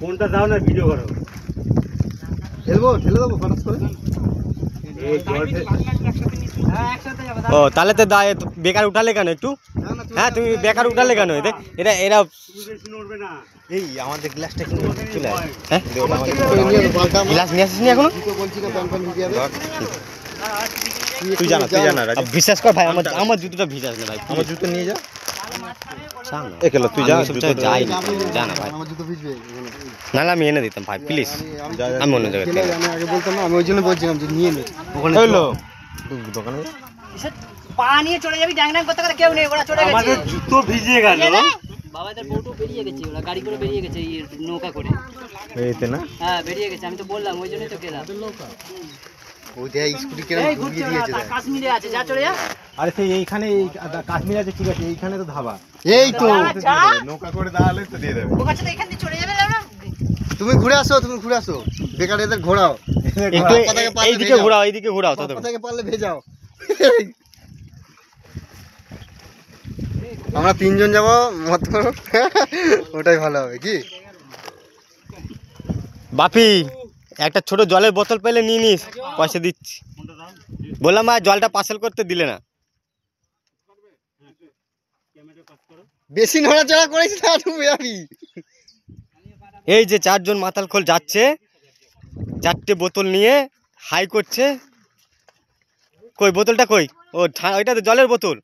ফোনটা দাও না, ভিডিও করো। ঠেলে দেবো ফটাস করে। ও তাহলে তো বেকার উঠালে কেন একটু? হ্যাঁ তুমি বেকার উঠালে কেন? এটা এরা এই আমাদের গ্লাসটা কিন্তু চলে আসে। হ্যাঁ গ্লাস নিয়ে আসিস নি এখনো? তুই জানা বিশ্বাস কর ভাই, আমার জুতোটা ভিজাস না ভাই। আমার জুতো নিয়ে যা, তুই যাই জানা ভাই। নাহলে আমি এনে দিতাম ভাই, প্লিজ। আমি অন্য জায়গায় আগে বলতাম না, আমি ওই জন্য বলছিলাম যে নিয়ে নে। ওখানে দোকানে পা নিয়ে চলে যাবি, ড্যাং ড্যাং করতে করতে কেউ নেই, ওরা চলে গেছে। আমাদের জুতো ভিজে গেল। বাবাদের বউটো বেরিয়ে গেছে, ওরা গাড়ি করে বেরিয়ে গেছে, এই নৌকা করে। এইতে না? হ্যাঁ বেরিয়ে গেছে, আমি তো বললাম, ওই জন্যই তো গেলাম। ওই যে স্কুটি কেন ঘুরিয়ে দিয়েছে, কাশ্মীরে আছে, যা চলে যা। আরে সেই এইখানে কাশ্মীর আছে, ঠিক আছে, এইখানে তো ধাবা। এই তো নৌকা করে দাঁড়ালে তো দিয়ে দেবে। ওখানে তো এখান থেকে চলে যাবে না। তুমি ঘুরে আসো, বেকার এদের ঘোরাও একটু, এইদিকে ঘোরাও, এইদিকে ঘোরাও, তো কোথায় পারলে ভেজাও। আমরা তিনজন যাবো, মত করো, ওটাই ভালো হবে কি? বাপি একটা ছোট জলের বোতল পেলে নিয়ে নিস, পয়সা দিচ্ছি। বললাম আর জলটা পার্সেল করতে দিলে না। বেশি নড়াচড়া করিস না, তুমি আমি। এই যে চারজন মাতাল খোল যাচ্ছে, 4টে বোতল নিয়ে হাই করছে। কই বোতলটা কই? ও ওইটা তো জলের বোতল।